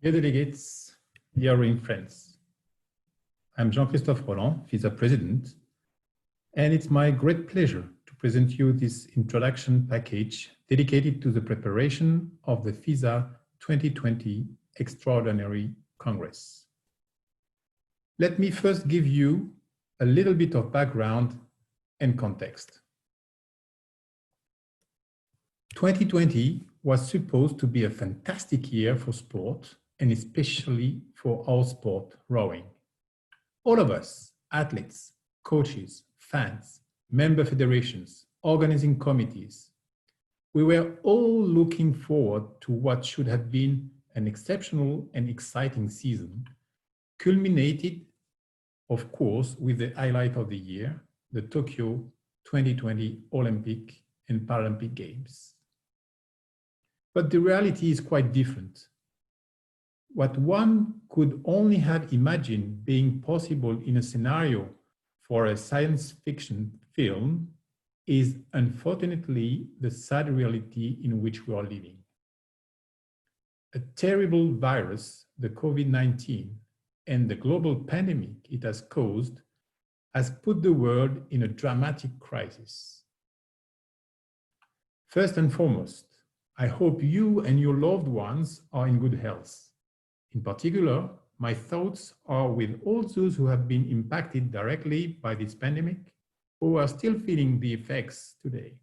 Dear delegates, dear ring friends, I'm Jean-Christophe Rolland, FISA President, and it's my great pleasure to present you this introduction package dedicated to the preparation of the FISA 2020 Extraordinary Congress. Let me first give you a little bit of background and context. 2020 was supposed to be a fantastic year for sport, and especially for our sport, rowing. All of us, athletes, coaches, fans, member federations, organizing committees, we were all looking forward to what should have been an exceptional and exciting season, culminated, of course, with the highlight of the year, the Tokyo 2020 Olympic and Paralympic Games. But the reality is quite different. What one could only have imagined being possible in a scenario for a science fiction film is unfortunately the sad reality in which we are living. A terrible virus, the COVID-19, and the global pandemic it has caused has put the world in a dramatic crisis. First and foremost, I hope you and your loved ones are in good health. In particular, my thoughts are with all those who have been impacted directly by this pandemic, who are still feeling the effects today.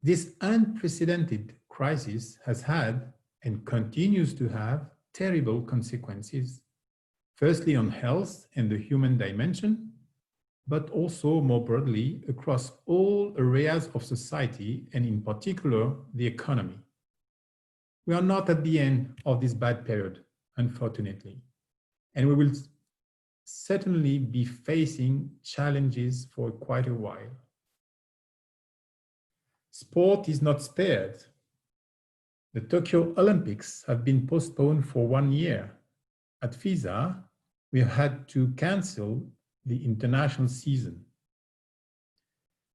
This unprecedented crisis has had and continues to have terrible consequences, firstly on health and the human dimension, but also more broadly across all areas of society and in particular the economy. We are not at the end of this bad period, unfortunately, and we will certainly be facing challenges for quite a while. Sport is not spared. The Tokyo Olympics have been postponed for 1 year. At FISA, we have had to cancel the international season.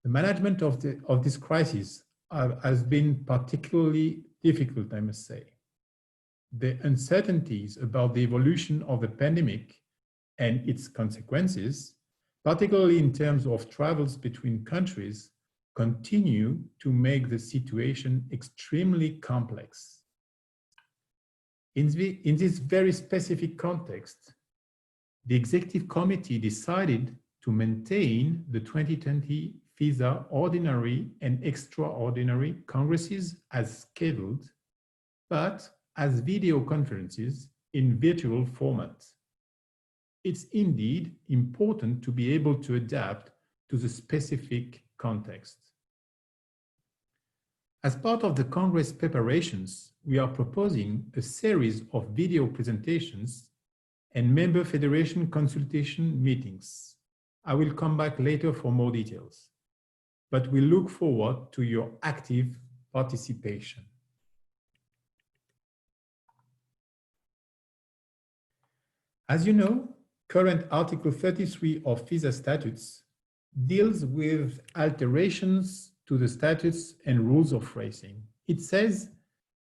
The management of this crisis has been particularly difficult, I must say. The uncertainties about the evolution of the pandemic and its consequences, particularly in terms of travels between countries, continue to make the situation extremely complex. In this very specific context, the Executive Committee decided to maintain the 2020 FISA Ordinary and Extraordinary Congresses as scheduled, but as video conferences in virtual format. It's indeed important to be able to adapt to the specific context. As part of the Congress preparations, we are proposing a series of video presentations and member federation consultation meetings. I will come back later for more details, but we look forward to your active participation. As you know, current Article 33 of FISA statutes deals with alterations to the statutes and rules of racing. It says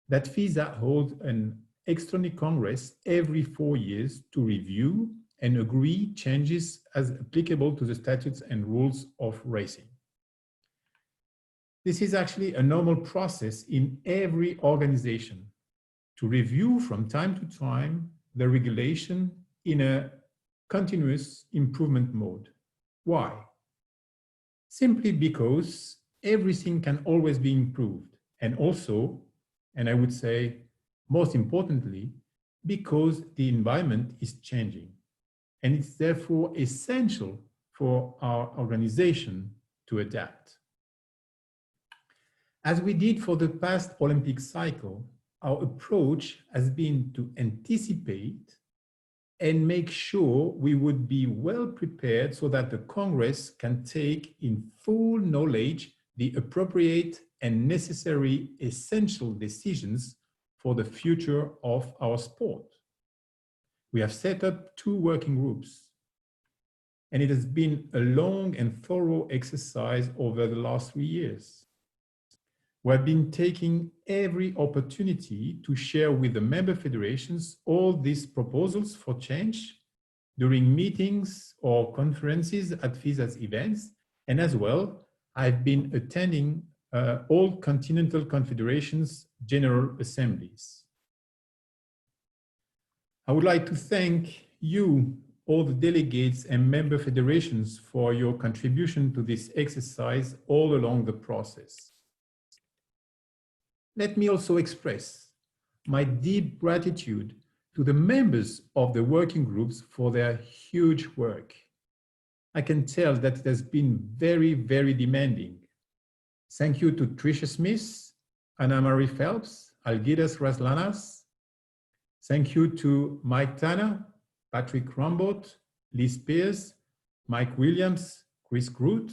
that FISA holds an Extraordinary Congress every 4 years to review and agree changes as applicable to the statutes and rules of racing. This is actually a normal process in every organization to review from time to time the regulation in a continuous improvement mode. Why? Simply because everything can always be improved, and also, and I would say most importantly, because the environment is changing, and it's therefore essential for our organization to adapt. As we did for the past Olympic cycle, our approach has been to anticipate and make sure we would be well prepared so that the Congress can take in full knowledge the appropriate and necessary essential decisions for the future of our sport. We have set up 2 working groups, and it has been a long and thorough exercise over the last 3 years. We have been taking every opportunity to share with the member federations all these proposals for change during meetings or conferences at FISA's events. And as well, I've been attending all continental confederations' general assemblies. I would like to thank you, all the delegates and member federations, for your contribution to this exercise all along the process. Let me also express my deep gratitude to the members of the working groups for their huge work. I can tell that it has been very, very demanding. Thank you to Tricia Smith, Anna-Marie Phelps, Algirdas Raslanas. Thank you to Mike Tanner, Patrick Rambot, Liz Spears, Mike Williams, Chris Groot.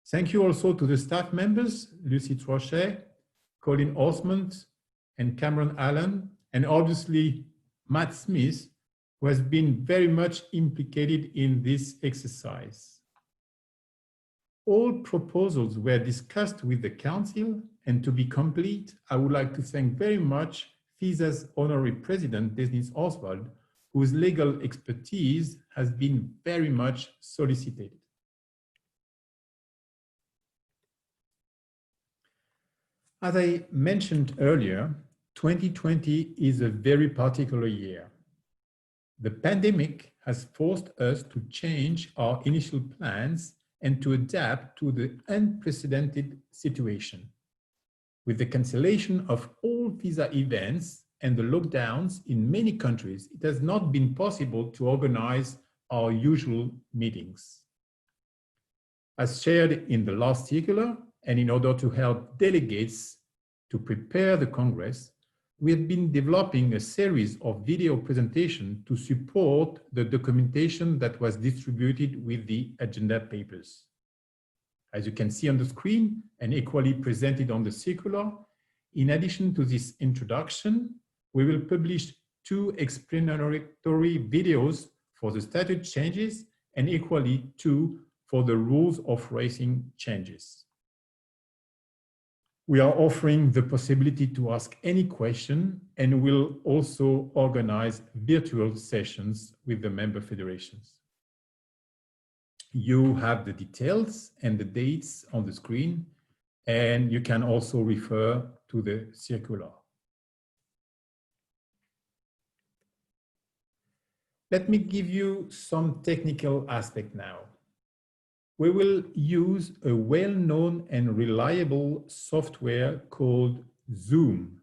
Thank you also to the staff members, Lucy Trochet, Colin Osmond, and Cameron Allen, and obviously Matt Smith, who has been very much implicated in this exercise. All proposals were discussed with the Council, and to be complete, I would like to thank very much FISA's Honorary President, Dennis Oswald, whose legal expertise has been very much solicited. As I mentioned earlier, 2020 is a very particular year. The pandemic has forced us to change our initial plans and to adapt to the unprecedented situation. With the cancellation of all FISA events and the lockdowns in many countries, it has not been possible to organize our usual meetings. As shared in the last circular, and in order to help delegates to prepare the Congress, we have been developing a series of video presentations to support the documentation that was distributed with the agenda papers. As you can see on the screen and equally presented on the circular, in addition to this introduction, we will publish 2 explanatory videos for the statute changes and equally 2 for the rules of racing changes. We are offering the possibility to ask any question and will also organize virtual sessions with the member federations. You have the details and the dates on the screen, and you can also refer to the circular. Let me give you some technical aspect now. We will use a well-known and reliable software called Zoom.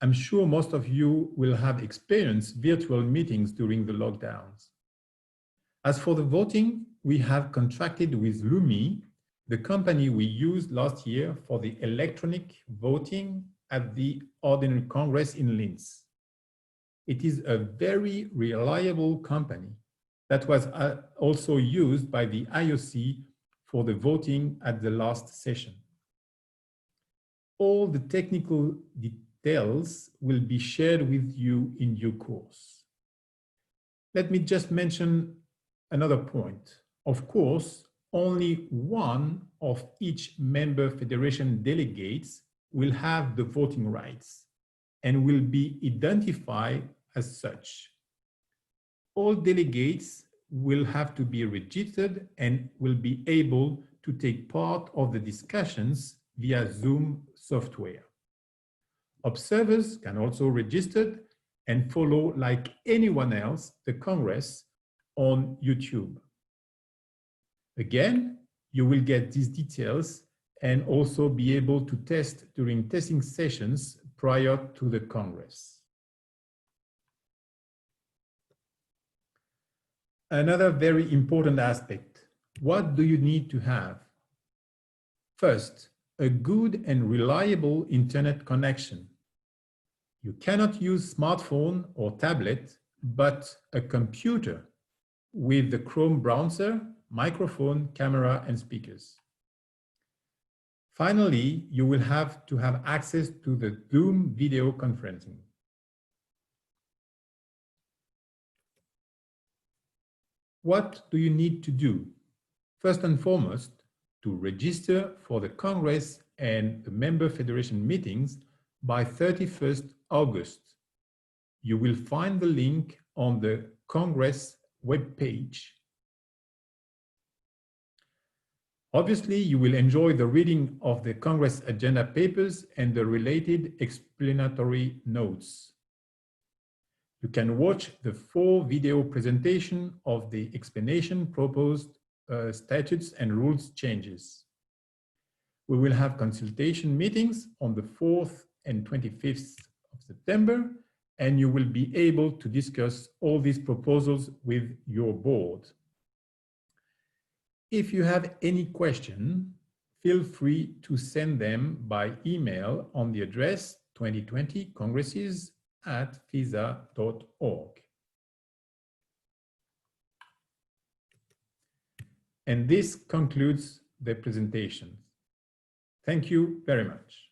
I'm sure most of you will have experienced virtual meetings during the lockdowns. As for the voting, we have contracted with Lumi, the company we used last year for the electronic voting at the Ordinary Congress in Linz. It is a very reliable company that was also used by the IOC for the voting at the last session. All the technical details will be shared with you in due course. Let me just mention another point. Of course, only one of each member federation delegates will have the voting rights and will be identified as such. All delegates will have to be registered and will be able to take part of the discussions via Zoom software. Observers can also register and follow, like anyone else, the Congress on YouTube. Again, you will get these details and also be able to test during testing sessions prior to the Congress. Another very important aspect, what do you need to have? First, a good and reliable internet connection. You cannot use smartphone or tablet, but a computer with the Chrome browser, microphone, camera, and speakers. Finally, you will have to have access to the Zoom video conferencing. What do you need to do? First and foremost, to register for the Congress and the member federation meetings by 31st August. You will find the link on the Congress webpage. Obviously, you will enjoy the reading of the Congress agenda papers and the related explanatory notes. You can watch the full video presentation of the explanation proposed statutes and rules changes. We will have consultation meetings on the 4th and 25th of September, and you will be able to discuss all these proposals with your board. If you have any question, feel free to send them by email on the address 2020congresses@fisa.org. And this concludes the presentation. Thank you very much.